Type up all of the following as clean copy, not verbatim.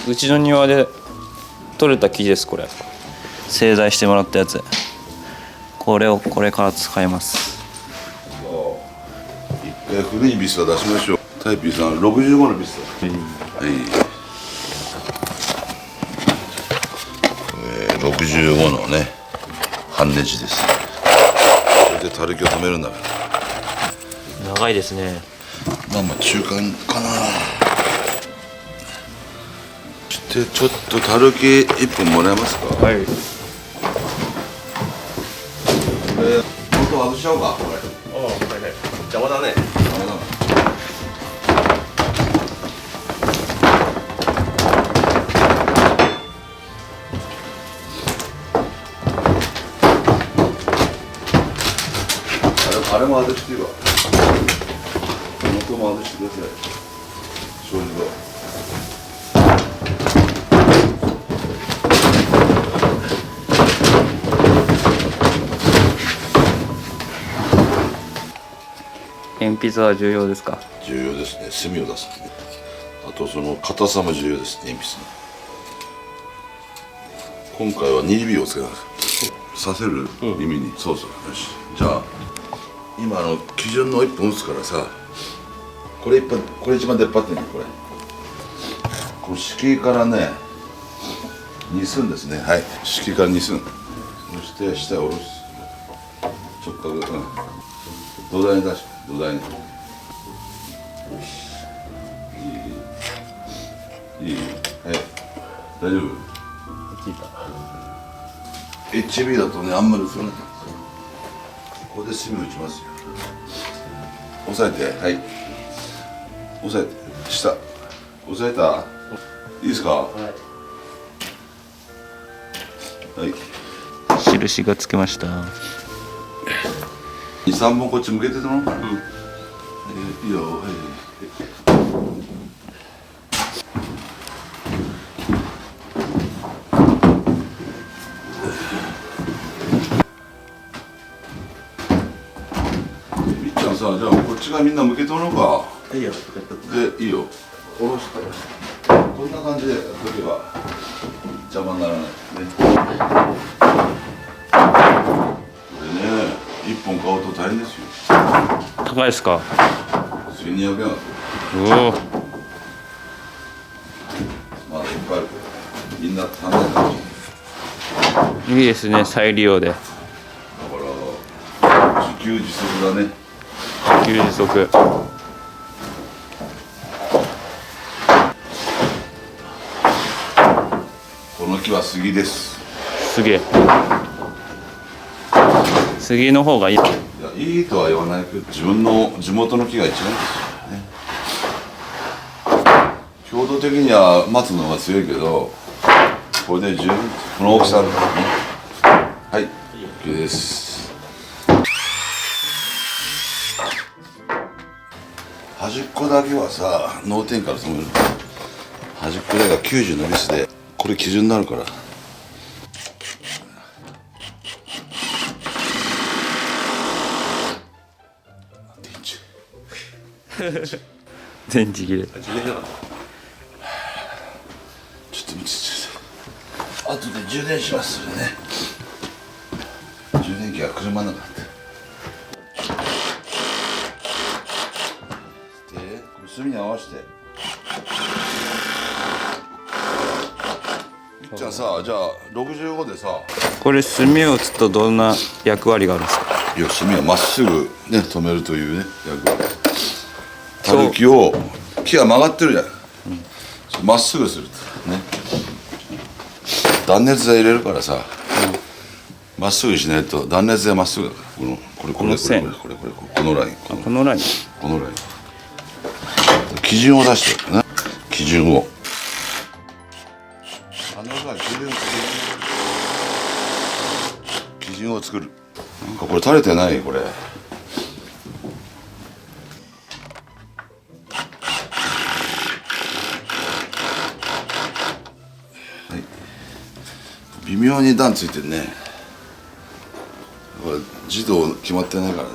うちの庭で取れた木です。これ製材してもらったやつ。これから使います。一回古いビスは出しましょう。タイピーさん65のビスだ。はい、65のね半ネジです。これでたるきを止めるんだから。長いですね。まあ中間かな。ちょっとたるき1分もらえますか。はい。これ元外しちゃおうか。これ邪魔だね。あれも外していいわ。元も外してください。障子戸。鉛筆は重要ですか。重要ですね。墨を出す、ね。あとその硬さも重要です。鉛筆の。今回は2指をつけます。刺せる、耳に。そうそう。よし。じゃあ今基準の1本打つからさ。これ一番出っ張ってね。この敷居からね2寸ですね。はい。敷居から2寸。そして下へ下ろす。直角。土台に出して。土台に。いい。はい。大丈夫。聞いた。HB だとねあんまり打つよね。ここで墨打ちますよ。押さえて。はい。押さえて。下。押さえた。いいですか。はい。印がつけました。2、3本こっち向けてたのかな。いいよ。はい。みっちゃんさ、じゃあこっち側みんな向けてもらおうか。いいよ。で、いいよ。下ろして。こんな感じでやっとけば邪魔にならないですね。これね、1本買うと大変ですよ。高いですか。1200円。おお。まだいっぱいあるけど、みんな足んないかもしれない。いいですね。再利用で。だから自給自足だね。自給自足。この木は杉です。すげえ。杉の方がいい。いや、いいとは言わないけど、自分の地元の木が一番いいですよね。強度的には松の方が強いけど、これで十分です。この大きさあるからね。はい、OK です。端っこだけはさ、脳天から染める。端っこだけが90のビスで、これ基準になるから。電池切れ。ちょっと見て後で充電します。それね。充電器が車の中だった。で、これ墨に合わせて。みっちゃんさ、じゃあ65でさ。これ墨を打つとどんな役割があるんですか。いや、墨はまっすぐね止めるというね役割。たるきを木が曲がってるじゃん。まっすぐするとね。断熱材入れるからさ。まっすぐしないと断熱材まっすぐだから。この線。このライン。このライン。このライン。基準を出してるね。基準を。基準を作る。なんかこれ垂れてないこれ。微妙に段ついてるね。自動決まってないからね。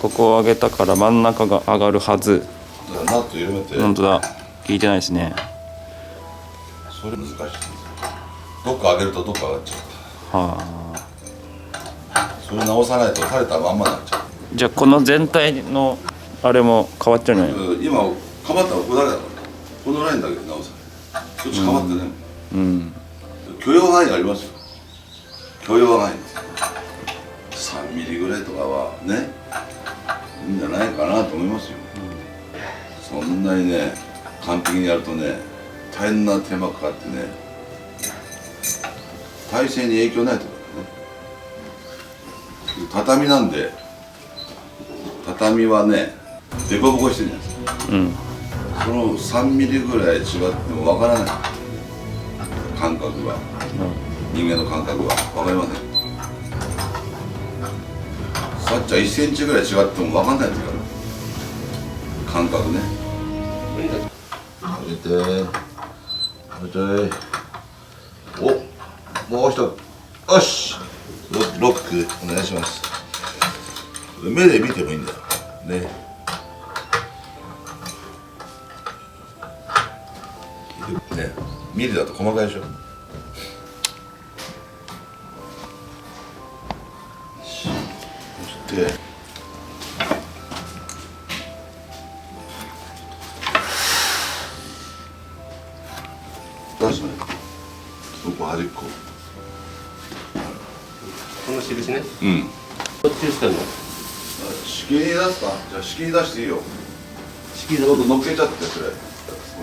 ここを上げたから真ん中が上がるはず。だからナット緩めて、本当だ、効いてないですね。それ難しいんですよ。どっか上げるとどっか上がっちゃはあ。う。それ直さないと垂れたまんまになっちゃう。じゃあこの全体のあれも変わっちゃうんじゃない？今かまったのここだけだから、このラインだけで直さない。そっちかまってね、うん。許容範囲がありますよ。許容範囲です3ミリぐらいとかはね、いいんじゃないかなと思いますよ、そんなにね完璧にやるとね大変な手間かかってね、体勢に影響ないとかね。畳なんで、畳はねデコボコしてるじゃないですか。うん。その3ミリぐらい違ってもわからない感覚が、人間の感覚はわかりません。さっちゃん1センチぐらい違ってもわかんないですから感覚ね。上げて上げて、お、もう一つ、よし、ロックお願いします。目で見てもいいんだよね。ね、ミリだと細かいでしょ。そして出すね。そこ端っこ。この印ね。うん。どっちしてんの？仕切り出すか。じゃあ仕切り出していいよ。仕切りちょっと乗っけちゃってそれ。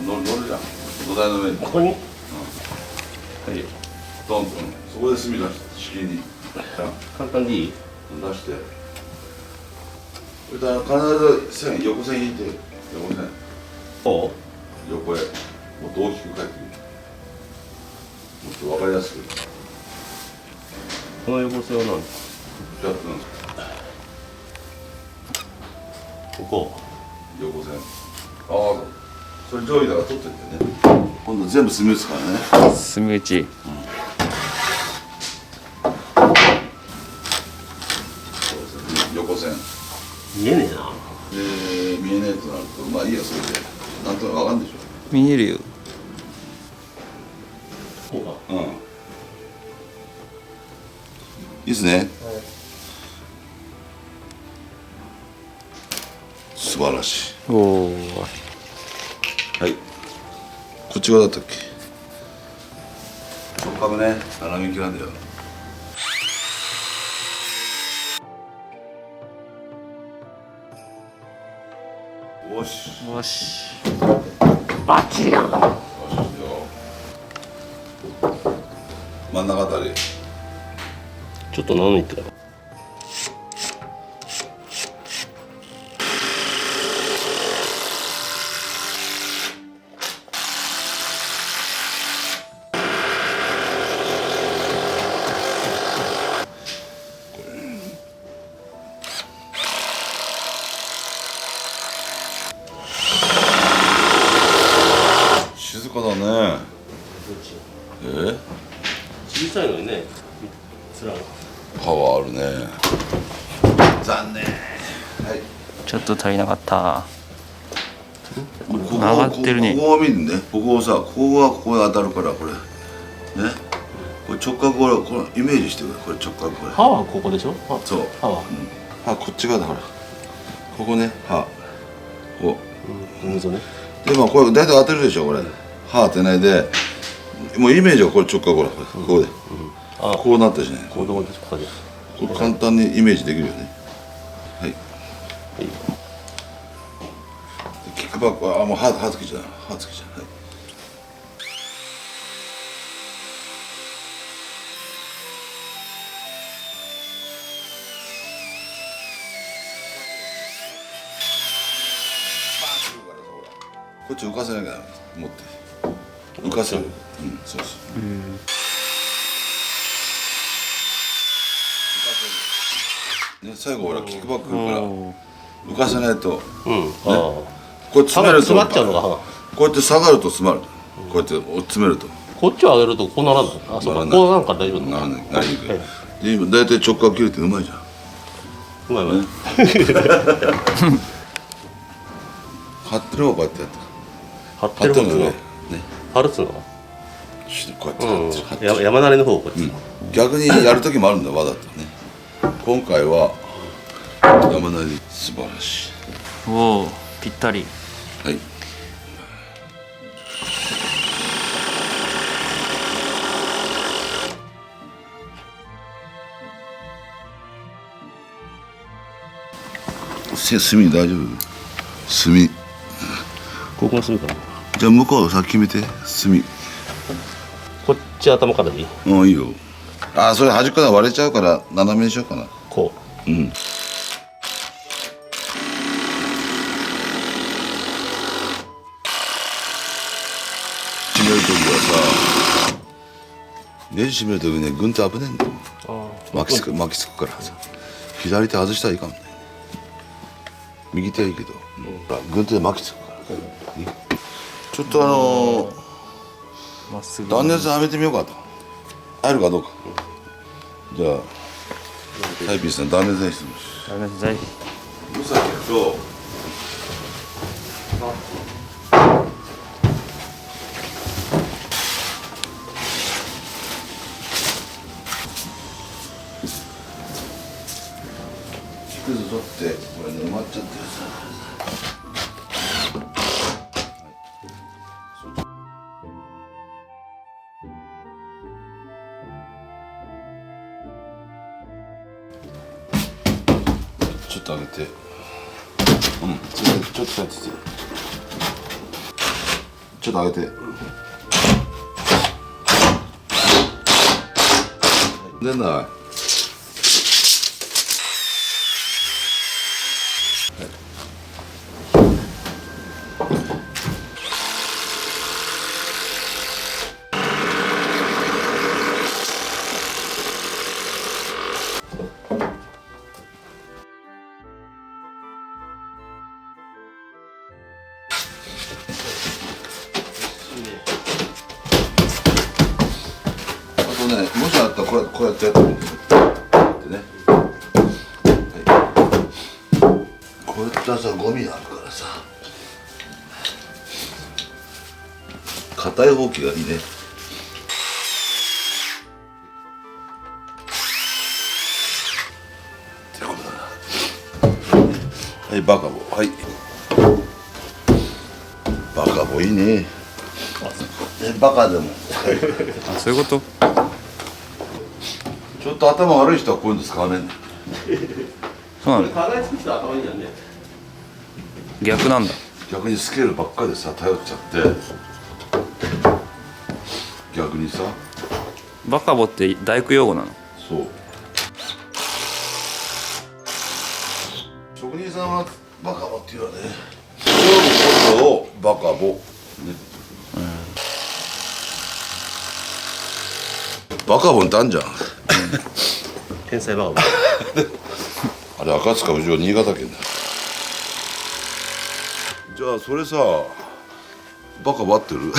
乗るじゃん。土台の上に。ここに。はい。ドンと、そこで墨出して仕切りに。簡単でいい？出して。それから必ず横線引いて、横線。こ横へ。もっと大きく書いてみる。もっと分かりやすく。う？この横線は何？じゃあ、ここ。横線。ああ、それ上位だから取ってってね。今度全部墨打つからね。墨打ち。横線。見えねえな。見えないとなると、まあいいや、それで。なんとなく分かんでしょ。見えるよ。こうか。うん。いいっすね。素晴らしい。おお。はい。こっち側だったっけ。直角ね、斜め切なんだよ。よし。よし。バッチリやん。よしよ。真ん中あたり。ちょっと斜めいってから。静かだね。小さいのにね。つらが。パワーあるね。残念。はい。ちょっと足りなかった。ここ上がってるね。ここを見るね。ここをさ、ここがここに当たるからこれ。ね。これ直角これイメージしてくれ。これ直角これ。歯はここでしょ？そう。歯は。歯こっち側だから。ここね。歯。こうん、溝ね。う。でまあこれ大体当てるでしょこれ。歯当てないで。もうイメージはこれ直角ほらここで。こうなったじゃない。子供たちここで。これ簡単にイメージできるよね。はい。キックバックはもう歯つけちゃう。歯つけちゃう。はい。こっち浮かせなきゃダメ。持って浮かせる。うん、そうそう。ね、最後ほらキックバックから浮かせないと、うん。こう詰めると詰まっちゃうのが歯が。こうやって下がると詰まる。こうやって詰めるとこっちを上げるとこうならない。あ、そうか。こうなんか大丈夫だ。なりにくい。で今大体直角切れてうまいじゃん。うまいうまい。張ってる方がこうやってやった張ってる方が張ってるのね張るっつうのは。こうやって張ってる張ってる山なりの方をこうやって。逆にやる時もあるんだわざとね今回は山なり素晴らしいおおぴったり。はい炭大丈夫炭ここが隅かな。じゃあ向こうさっき決めて炭こっち頭からでいい。いいよあそれ端っこが割れちゃうから斜めにしようかなこうん締める時はさネジ締める時ね軍手危ねえんだよう。巻きつくからさ左手外したらいかんね右手はいいけど、軍手で巻きつくから、ちょっとまっすぐ。断熱はめてみようかと入るかどうか、じゃあタイピーさん断熱にしてみますダメです。大むさきと木くず取ってこれね埋まっちゃってるさちょっと上げてちょっとやっててちょっと上げて出ないあとねもしあったらこうやってやってみてね、はい、こういったさゴミあるからさ硬いほうきがいいねってことだなはいバカボはいバカボいいねバカでもあ、そういうこと。ちょっと頭悪い人はこういうの使わねえんだそうなんだ。課題作ったら頭いいんだね。逆なんだ。逆にスケールばっかりでさ頼っちゃって逆にさバカボって大工用語なの。そう職人さんはバカボって言うわね勝負ことをバカボ、ねバカボンってあんじゃん天才バカボン。あれ赤塚不二夫新潟県だじゃあそれさバカバってる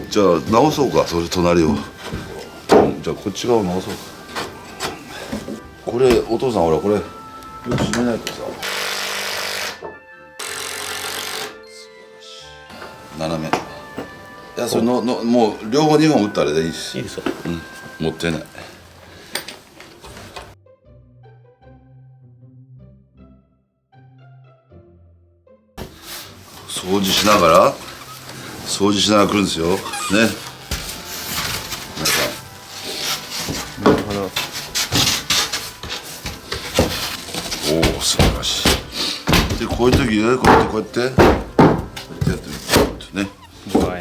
じゃあ直そうかそれ隣をじゃあこっち側を直そうかこれお父さんほらこれよく閉めないとさ斜めいやそれのもう両方2本打ったらでいいしいいですよ。もったいない掃除しながら来るんですよね皆さんなるほど。おお素晴らしいでこういう時ねこうやってやってみるねはい。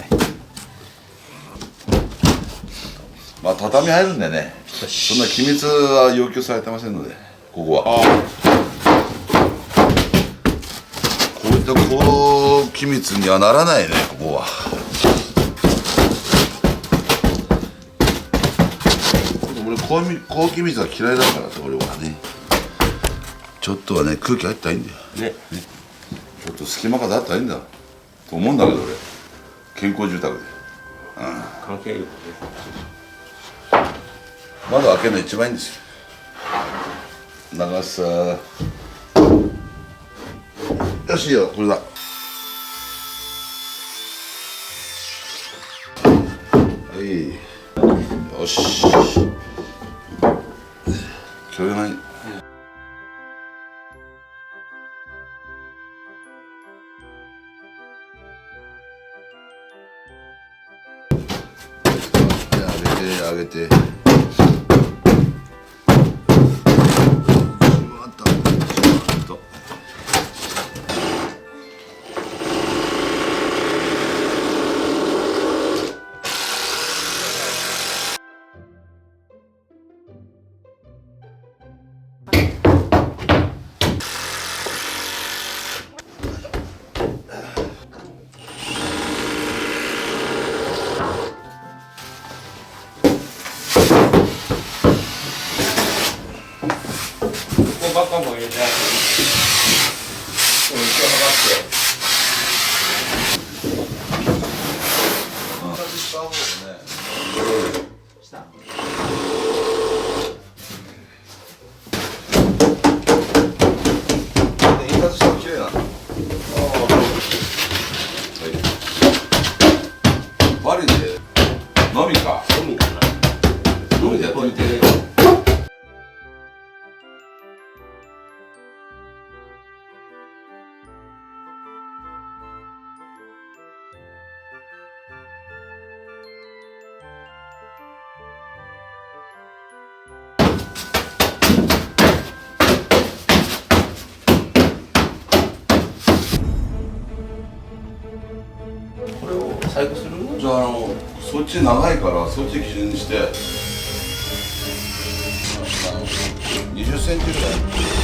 まあ畳入るんでねそんな機密は要求されてませんのでここはこういった高機密にはならないねここは俺高機密は嫌いだからさ俺はねちょっとはね空気入ったらいいんだよね。ちょっと隙間風あったらいいんだと思うんだけど俺健康住宅で関係あるよね。窓開けるの一番いいんですよ長さよしいいよこれだ。はいよしそれがない。上げてバカも入れてある。バリで飲みか飲みでやってみて。これを細工する？じゃあそっち長いからそっち基準にして20センチぐらい。